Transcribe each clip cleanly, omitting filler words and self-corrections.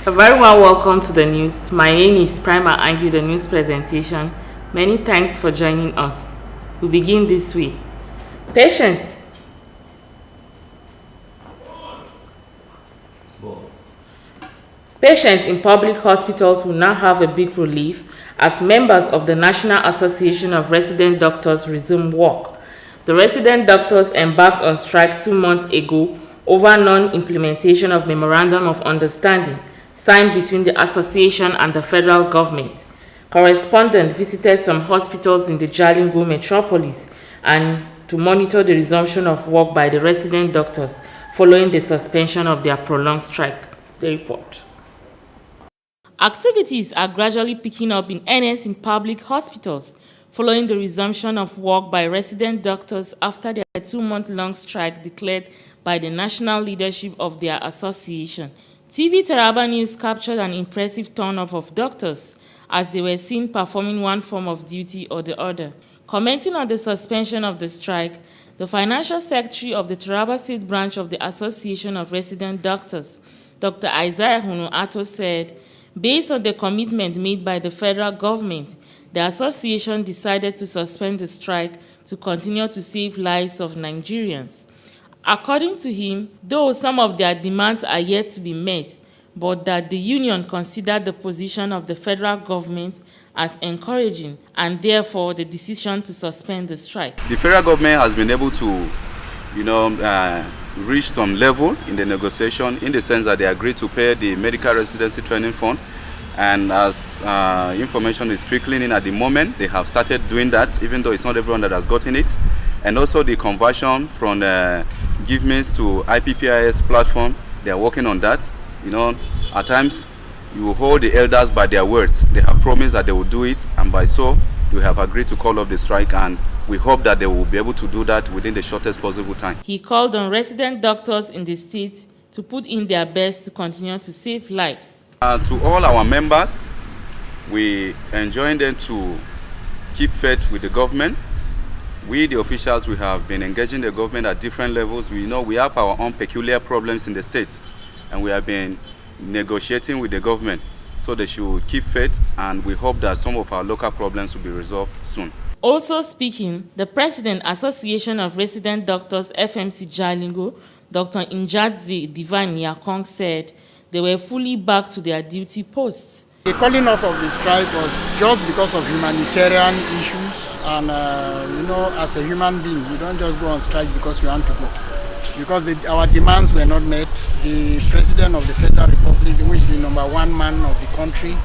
A very warm welcome to the news. My name is Prima Angu, the news presentation. Many thanks for joining us. We begin this way. Patients in public hospitals will now have a big relief as members of the National Association of Resident Doctors resume work. The resident doctors embarked on strike 2 months ago over non-implementation of Memorandum of Understanding signed between the association and the federal government. Correspondent visited some hospitals in the Jalingo metropolis and to monitor the resumption of work by the resident doctors following the suspension of their prolonged strike. The report. Activities are gradually picking up in earnest in public hospitals following the resumption of work by resident doctors after their 2-month-long strike declared by the national leadership of their association. TV Taraba News captured an impressive turn-up of doctors as they were seen performing one form of duty or the other. Commenting on the suspension of the strike, the financial secretary of the Taraba State branch of the Association of Resident Doctors, Dr. Isaiah Hunuato, said, based on the commitment made by the federal government, the association decided to suspend the strike to continue to save lives of Nigerians. According to him, though some of their demands are yet to be met, but that the union considered the position of the federal government as encouraging and therefore the decision to suspend the strike. The federal government has been able to, reach some level in the negotiation in the sense that they agreed to pay the medical residency training fund. And as information is trickling in at the moment, they have started doing that, even though it's not everyone that has gotten it. And also the conversion from GiveMeans to IPPIS platform, they are working on that. At times you hold the elders by their words. They have promised that they will do it, and by so we have agreed to call off the strike, and we hope that they will be able to do that within the shortest possible time. He called on resident doctors in the state to put in their best to continue to save lives. To all our members, we enjoin them to keep faith with the government. We, the officials, we have been engaging the government at different levels. We know we have our own peculiar problems in the state, and we have been negotiating with the government. So they should keep faith, and we hope that some of our local problems will be resolved soon. Also speaking, the President Association of Resident Doctors FMC Jalingo, Dr. Njadzi Divine Yakong, said they were fully back to their duty posts. The calling off of the strike was just because of humanitarian issues, and as a human being, you don't just go on strike because you want to go. Because our demands were not met. The President of the Federal Republic, which is the #1 man of the country,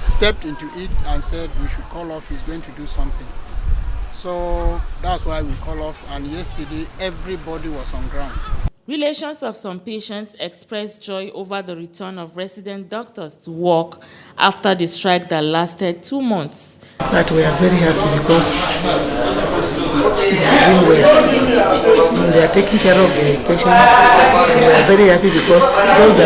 stepped into it and said we should call off, he's going to do something. So that's why we call off, and yesterday everybody was on ground. Relations of some patients expressed joy over the return of resident doctors to work after the strike that lasted 2 months. But we are very happy because they are taking care of the patient. We are very happy because those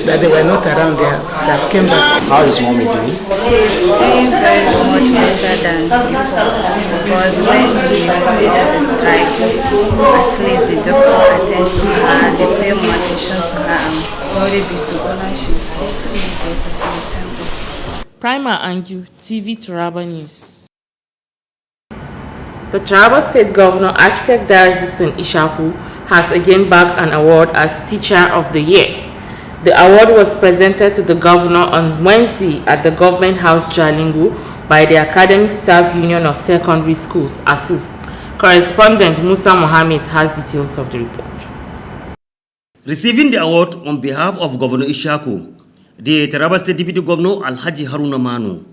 that they were not around there that came back. How is mommy doing? She's doing very much better than before, because when we had the strike, at least the doctor attend to her, they pay more attention to her, and already be to honor, she's getting better sometimes. Prima Angu, TV Taraba News. The Taraba State Governor, Architect Darius Dixon Ishaku, has again bagged an award as Teacher of the Year. The award was presented to the governor on Wednesday at the Government House Jalingo by the Academic Staff Union of Secondary Schools, ASUS. Correspondent Musa Mohammed has details of the report. Receiving the award on behalf of Governor Ishaku, the Taraba State Deputy Governor Alhaji Haruna Manu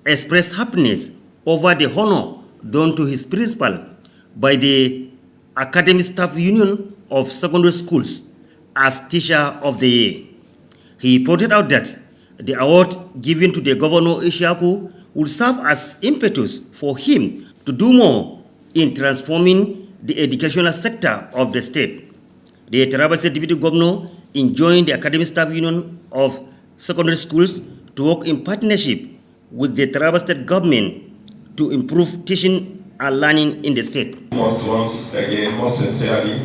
expressed happiness over the honor done to his principal by the Academic Staff Union of Secondary Schools as Teacher of the Year. He pointed out that the award given to the Governor Ishaku will serve as impetus for him to do more in transforming the educational sector of the state. The Taraba State Deputy Governor enjoined the Academic Staff Union of Secondary Schools to work in partnership with the Taraba State Government to improve teaching and learning in the state. Once again, most sincerely,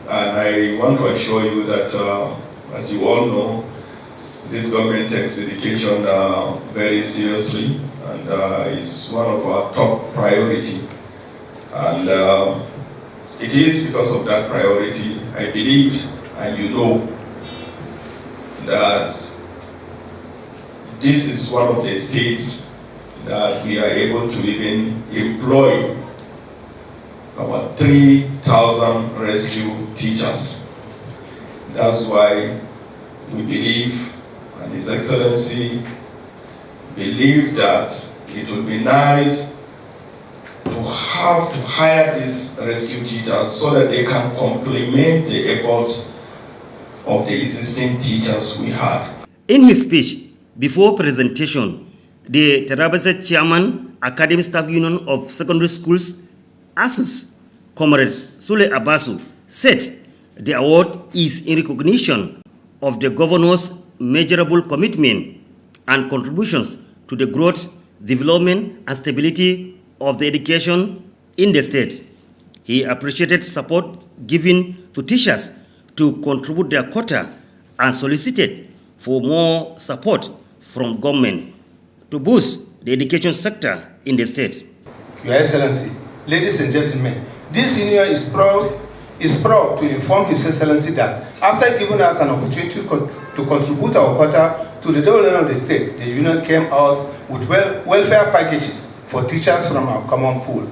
and I want to assure you that, as you all know, this government takes education very seriously, and it's one of our top priority. And it is because of that priority, I believe, and you know, that this is one of the states that we are able to even employ about 3,000 rescue teachers. That's why we believe, and His Excellency believe, that it would be nice to have to hire these rescue teachers so that they can complement the efforts of the existing teachers we had. In his speech before presentation, the Taraba State Chairman, Academic Staff Union of Secondary Schools, ASUS, Comrade Sule Abasu, said the award is in recognition of the governor's measurable commitment and contributions to the growth, development, and stability of the education in the state. He appreciated support given to teachers to contribute their quota and solicited for more support from government to boost the education sector in the state. Your Excellency, ladies and gentlemen, this union is proud to inform His Excellency that after giving us an opportunity to contribute our quota to the development of the state, the union came out with welfare packages for teachers from our common pool,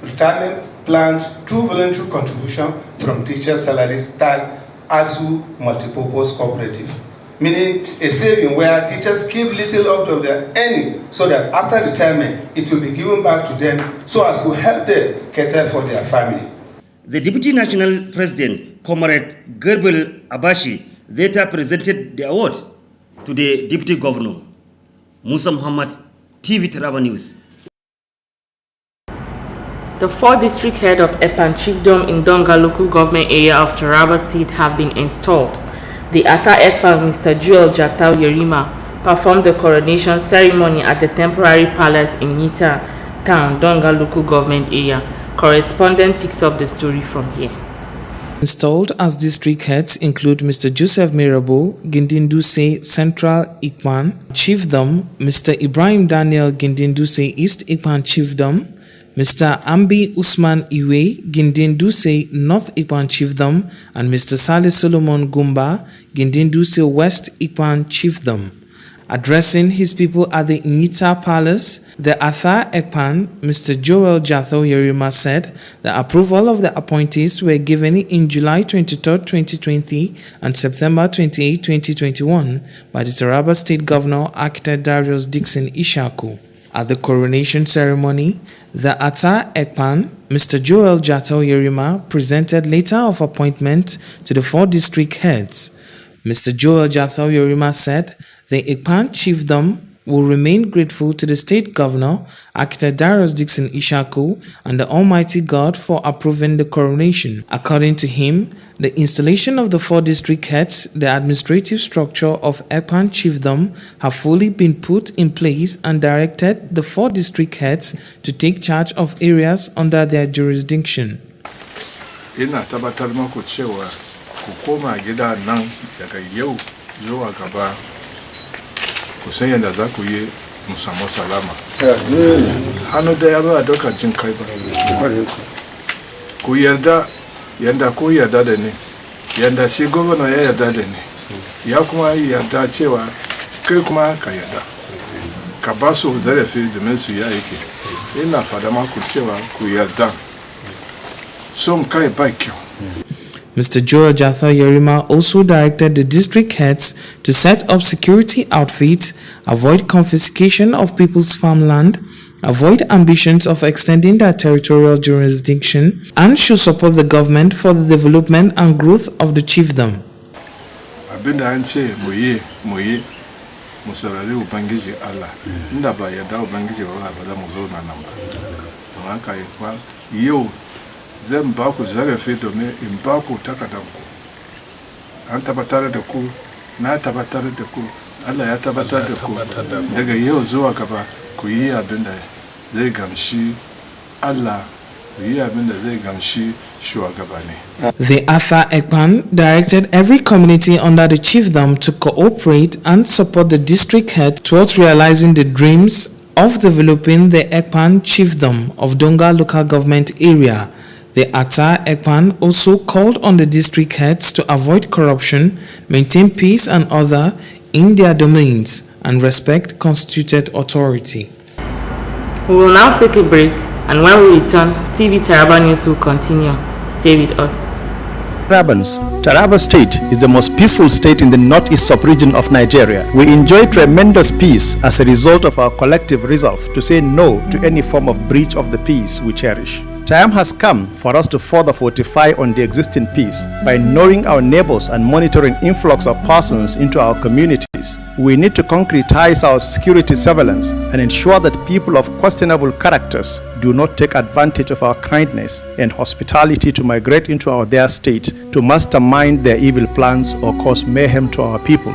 retirement plans through voluntary contribution from teachers' salaries tagged ASU Multipurpose Cooperative, meaning a saving where teachers keep little out of their earning so that after retirement it will be given back to them so as to help them cater for their family. The Deputy National President, Comrade Gerbel Abashi, later presented the award to the Deputy Governor. Musa Muhammad, TV Taraba News. The 4 district head of Epan Chiefdom in Donga local government area of Taraba State have been installed. The Ata Epan, Mr. Joel Jatau Yerima, performed the coronation ceremony at the temporary palace in Nita Town, Donga local government area. Correspondent picks up the story from here. Installed as district heads include Mr. Joseph Mirabo, Gindinduse Central Ikpan Chiefdom, Mr. Ibrahim Daniel Gindinduse East Ikpan Chiefdom, Mr. Ambi Usman Iwe, Gindinduse North Ikpan Chiefdom, and Mr. Saleh Solomon Gumba, Gindinduse West Ikpan Chiefdom. Addressing his people at the Nita Palace, the Atha Ekpan, Mr. Joel Jatho Yerima, said the approval of the appointees were given in July 23, 2020 and September 28, 2021 by the Taraba State Governor, Architect Darius Dixon Ishaku. At the coronation ceremony, the Ata Ekpan, Mr. Joel Jatho Yerima, presented letter of appointment to the 4 district heads. Mr. Joel Jatho Yerima said the Ekpan Chiefdom will remain grateful to the state governor, Architect Darius Dixon Ishaku, and the Almighty God for approving the coronation. According to him, the installation of the 4 district heads, the administrative structure of Ekpan Chiefdom, have fully been put in place and directed the 4 district heads to take charge of areas under their jurisdiction. Ina tabbatar muku cewa ku koma gida nan daga yau zuwa gaba ku san yadda za ku yi mu samu salama. Hannu daya ba a doka jin kai ba. Ku yarda yadda ku yarda da ni, yadda shi gwamna ya yarda da ni, ya kuma yarda cewa kai kuma ka yarda. Ka ba su zarafi domin su yi aiki. Ina fada maku cewa ku yarda. Son kai ba kyau. Mr. Joel Jatho Yerima also directed the district heads to set up security outfits, avoid confiscation of people's farmland, avoid ambitions of extending their territorial jurisdiction, and should support the government for the development and growth of the chiefdom. Abinda an ce mu yi mu saurari Ubangiji Allah, inda ba yarda Ubangiji ba za mu zo nan ba. Don haka yau zan ba ku zarafi domin in ba ku takardanku. An tabbatar da ku, na tabbatar da ku, Allah ya tabbatar da ku. Daga yau zuwa gaba ku yi abin da zai gamshi Allah yi abin da zai gamshi shugabanni. The Arthur Ekpan directed every community under the chiefdom to cooperate and support the district head towards realizing the dreams of developing the Ekpan chiefdom of Donga local government area. The Arthur Ekpan also called on the district heads to avoid corruption, maintain peace and order in their domains, and respect constituted authority. We will now take a break, and when we return, TV Taraba News will continue. Stay with us. Tarabans, Taraba State is the most peaceful state in the northeast sub-region of Nigeria. We enjoy tremendous peace as a result of our collective resolve to say no to any form of breach of the peace we cherish. Time has come for us to further fortify on the existing peace by knowing our neighbors and monitoring influx of persons into our communities. We need to concretize our security surveillance and ensure that people of questionable characters do not take advantage of our kindness and hospitality to migrate into their state to mastermind their evil plans or cause mayhem to our people.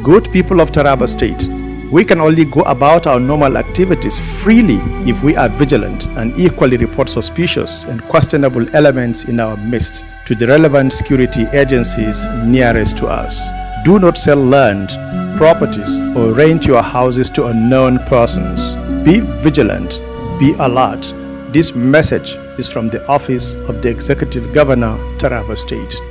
Good people of Taraba State, we can only go about our normal activities freely if we are vigilant and equally report suspicious and questionable elements in our midst to the relevant security agencies nearest to us. Do not sell land, properties, or rent your houses to unknown persons. Be vigilant, be alert. This message is from the Office of the Executive Governor, Taraba State.